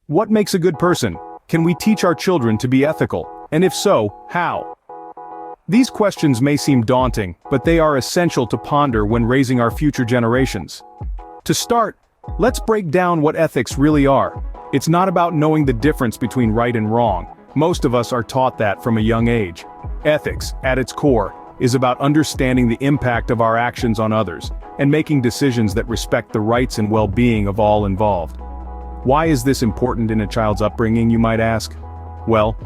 What makes a good person? Can we teach our children to be ethical? And if so, how? These questions may seem daunting, but they are essential to ponder when raising our future generations. To start, let's break down what ethics really are. It's not about knowing the difference between right and wrong. Most of us are taught that from a young age. Ethics, at its core, is about understanding the impact of our actions on others, and making decisions that respect the rights and well-being of all involved. Why is this important in a child's upbringing, you might ask? Well,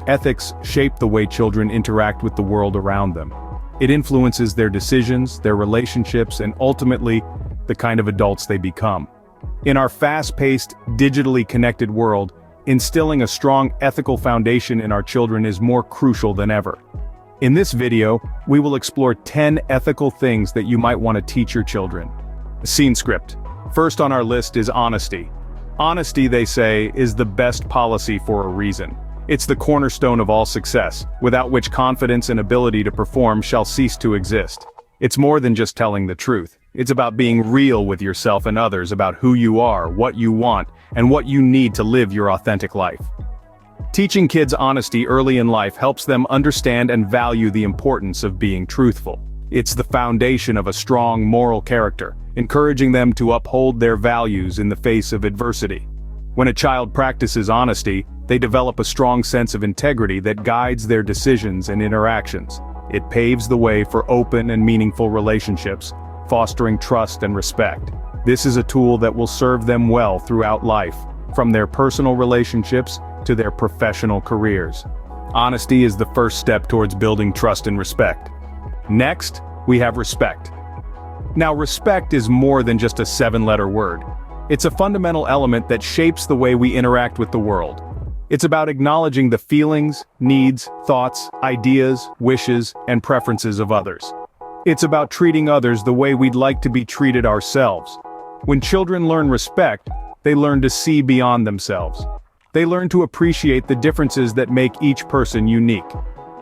ethics shape the way children interact with the world around them. It influences their decisions, their relationships, and ultimately, the kind of adults they become. In our fast-paced, digitally connected world, instilling a strong ethical foundation in our children is more crucial than ever. In this video, we will explore 10 ethical things that you might want to teach your children. Scene script. First on our list is honesty. Honesty, they say, is the best policy for a reason. It's the cornerstone of all success, without which confidence and ability to perform shall cease to exist. It's more than just telling the truth. It's about being real with yourself and others about who you are, what you want, and what you need to live your authentic life. Teaching kids honesty early in life helps them understand and value the importance of being truthful. It's the foundation of a strong moral character, encouraging them to uphold their values in the face of adversity. When a child practices honesty, they develop a strong sense of integrity that guides their decisions and interactions. It paves the way for open and meaningful relationships, fostering trust and respect. This is a tool that will serve them well throughout life, from their personal relationships to their professional careers. Honesty is the first step towards building trust and respect. Next, we have respect. Now, respect is more than just a 7-letter word. It's a fundamental element that shapes the way we interact with the world. It's about acknowledging the feelings, needs, thoughts, ideas, wishes, and preferences of others. It's about treating others the way we'd like to be treated ourselves. When children learn respect, they learn to see beyond themselves. They learn to appreciate the differences that make each person unique.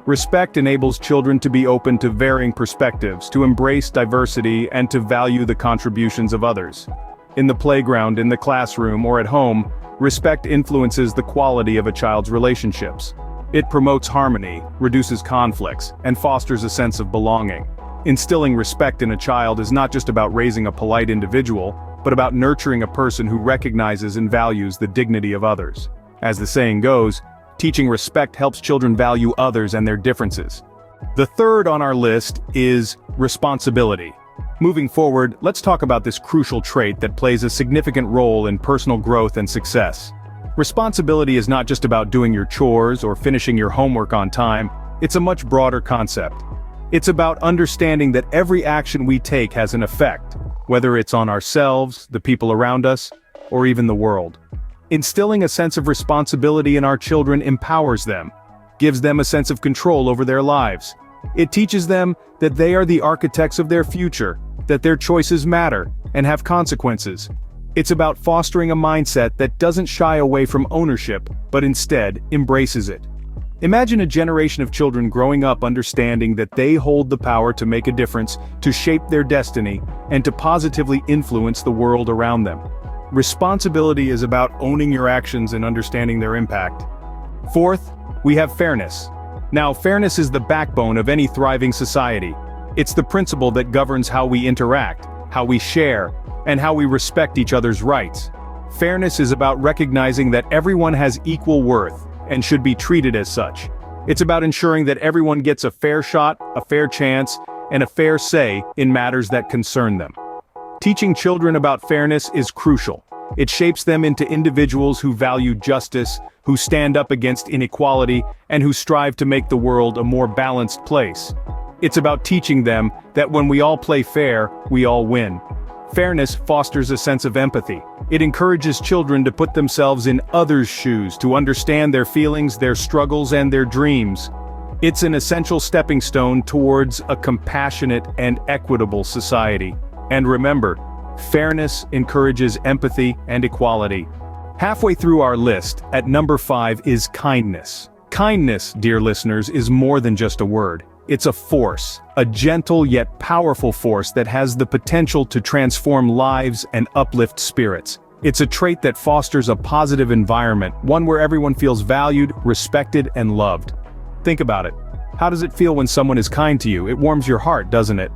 Respect enables children to be open to varying perspectives, to embrace diversity, and to value the contributions of others. In the playground, in the classroom, or at home, respect influences the quality of a child's relationships. It promotes harmony, reduces conflicts, and fosters a sense of belonging. Instilling respect in a child is not just about raising a polite individual, but about nurturing a person who recognizes and values the dignity of others. As the saying goes, teaching respect helps children value others and their differences. The third on our list is responsibility. Moving forward, let's talk about this crucial trait that plays a significant role in personal growth and success. Responsibility is not just about doing your chores or finishing your homework on time, it's a much broader concept. It's about understanding that every action we take has an effect, whether it's on ourselves, the people around us, or even the world. Instilling a sense of responsibility in our children empowers them, gives them a sense of control over their lives. It teaches them that they are the architects of their future, that their choices matter, and have consequences. It's about fostering a mindset that doesn't shy away from ownership, but instead embraces it. Imagine a generation of children growing up understanding that they hold the power to make a difference, to shape their destiny, and to positively influence the world around them. Responsibility is about owning your actions and understanding their impact. Fourth, we have fairness. Now, fairness is the backbone of any thriving society. It's the principle that governs how we interact, how we share, and how we respect each other's rights. Fairness is about recognizing that everyone has equal worth and should be treated as such. It's about ensuring that everyone gets a fair shot, a fair chance, and a fair say in matters that concern them. Teaching children about fairness is crucial. It shapes them into individuals who value justice, who stand up against inequality, and who strive to make the world a more balanced place. It's about teaching them that when we all play fair, we all win. Fairness fosters a sense of empathy. It encourages children to put themselves in others' shoes, to understand their feelings, their struggles, and their dreams. It's an essential stepping stone towards a compassionate and equitable society. And remember, fairness encourages empathy and equality. Halfway through our list, at number 5 is kindness. Kindness, dear listeners, is more than just a word. It's a force, a gentle yet powerful force that has the potential to transform lives and uplift spirits. It's a trait that fosters a positive environment, one where everyone feels valued, respected, and loved. Think about it. How does it feel when someone is kind to you? It warms your heart, doesn't it?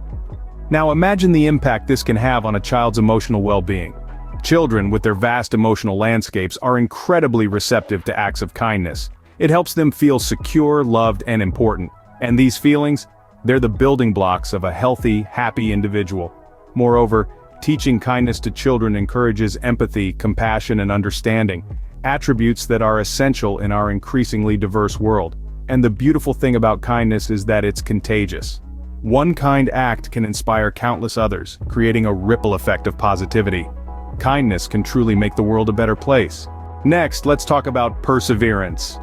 Now imagine the impact this can have on a child's emotional well-being. Children, with their vast emotional landscapes, are incredibly receptive to acts of kindness. It helps them feel secure, loved, and important. And these feelings, they're the building blocks of a healthy, happy individual. Moreover, teaching kindness to children encourages empathy, compassion, and understanding, attributes that are essential in our increasingly diverse world. And the beautiful thing about kindness is that it's contagious. One kind act can inspire countless others, creating a ripple effect of positivity. Kindness can truly make the world a better place. Next, let's talk about perseverance.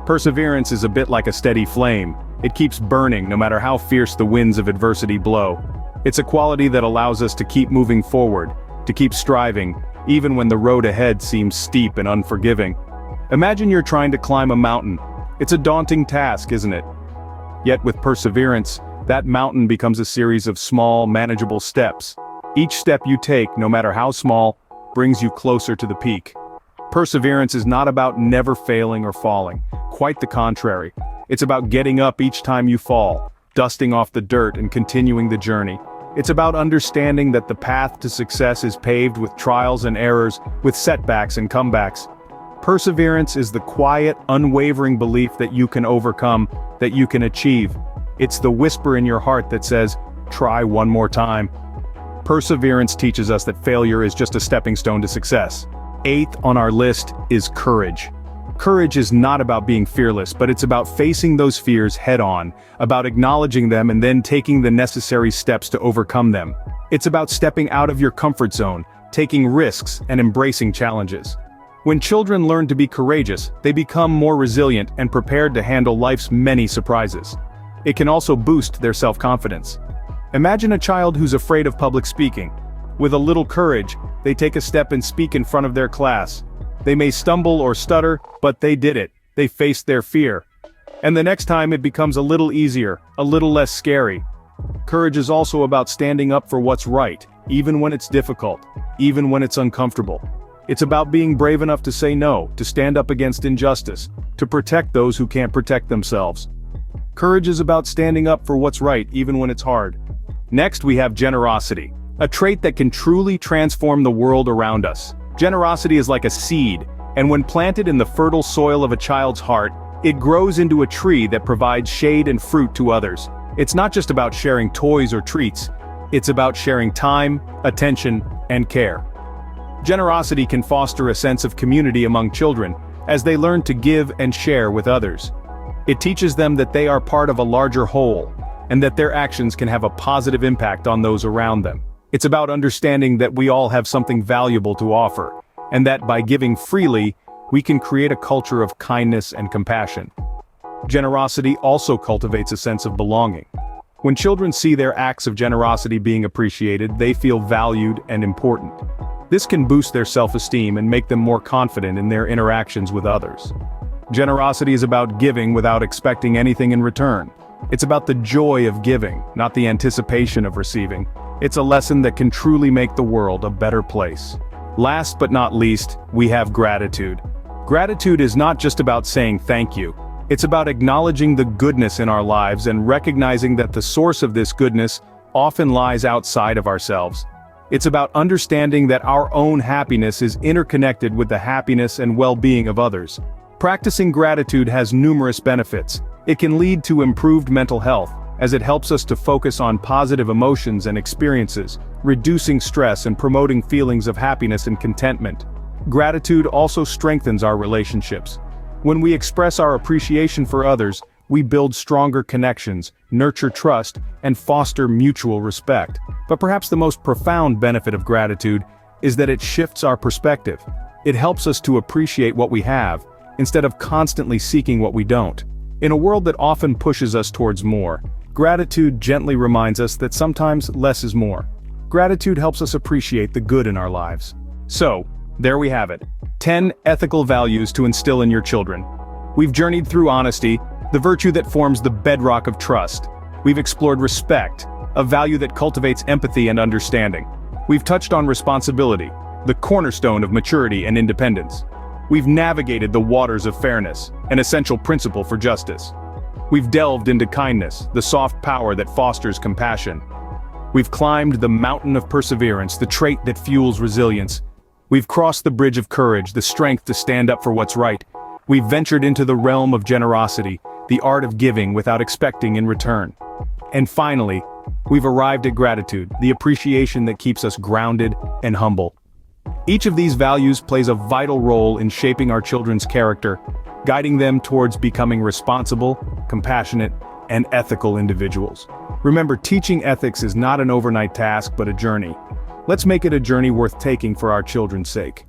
Perseverance is a bit like a steady flame. It keeps burning no matter how fierce the winds of adversity blow. It's a quality that allows us to keep moving forward, to keep striving, even when the road ahead seems steep and unforgiving. Imagine you're trying to climb a mountain. It's a daunting task, isn't it? Yet with perseverance, that mountain becomes a series of small, manageable steps. Each step you take, no matter how small, brings you closer to the peak. Perseverance is not about never failing or falling. Quite the contrary. It's about getting up each time you fall, dusting off the dirt and continuing the journey. It's about understanding that the path to success is paved with trials and errors, with setbacks and comebacks. Perseverance is the quiet, unwavering belief that you can overcome, that you can achieve. It's the whisper in your heart that says, "Try one more time." Perseverance teaches us that failure is just a stepping stone to success. Eighth on our list is courage. Courage is not about being fearless, but it's about facing those fears head-on, about acknowledging them and then taking the necessary steps to overcome them. It's about stepping out of your comfort zone, taking risks, and embracing challenges. When children learn to be courageous, they become more resilient and prepared to handle life's many surprises. It can also boost their self-confidence. Imagine a child who's afraid of public speaking. With a little courage, they take a step and speak in front of their class. They may stumble or stutter, but they did it. They faced their fear. And the next time it becomes a little easier, a little less scary. Courage is also about standing up for what's right, even when it's difficult, even when it's uncomfortable. It's about being brave enough to say no, to stand up against injustice, to protect those who can't protect themselves. Courage is about standing up for what's right, even when it's hard. Next, we have generosity, a trait that can truly transform the world around us. Generosity is like a seed, and when planted in the fertile soil of a child's heart, it grows into a tree that provides shade and fruit to others. It's not just about sharing toys or treats, it's about sharing time, attention, and care. Generosity can foster a sense of community among children, as they learn to give and share with others. It teaches them that they are part of a larger whole, and that their actions can have a positive impact on those around them. It's about understanding that we all have something valuable to offer, and that by giving freely, we can create a culture of kindness and compassion. Generosity also cultivates a sense of belonging. When children see their acts of generosity being appreciated, they feel valued and important. This can boost their self-esteem and make them more confident in their interactions with others. Generosity is about giving without expecting anything in return. It's about the joy of giving, not the anticipation of receiving. It's a lesson that can truly make the world a better place. Last but not least, we have gratitude. Gratitude is not just about saying thank you. It's about acknowledging the goodness in our lives and recognizing that the source of this goodness often lies outside of ourselves. It's about understanding that our own happiness is interconnected with the happiness and well-being of others. Practicing gratitude has numerous benefits. It can lead to improved mental health, as it helps us to focus on positive emotions and experiences, reducing stress and promoting feelings of happiness and contentment. Gratitude also strengthens our relationships. When we express our appreciation for others, we build stronger connections, nurture trust, and foster mutual respect. But perhaps the most profound benefit of gratitude is that it shifts our perspective. It helps us to appreciate what we have, instead of constantly seeking what we don't. In a world that often pushes us towards more, gratitude gently reminds us that sometimes less is more. Gratitude helps us appreciate the good in our lives. So, there we have it. 10 ethical values to instill in your children. We've journeyed through honesty, the virtue that forms the bedrock of trust. We've explored respect, a value that cultivates empathy and understanding. We've touched on responsibility, the cornerstone of maturity and independence. We've navigated the waters of fairness, an essential principle for justice. We've delved into kindness, the soft power that fosters compassion. We've climbed the mountain of perseverance, the trait that fuels resilience. We've crossed the bridge of courage, the strength to stand up for what's right. We've ventured into the realm of generosity, the art of giving without expecting in return. And finally, we've arrived at gratitude, the appreciation that keeps us grounded and humble. Each of these values plays a vital role in shaping our children's character, guiding them towards becoming responsible, compassionate, and ethical individuals. Remember, teaching ethics is not an overnight task but a journey. Let's make it a journey worth taking for our children's sake.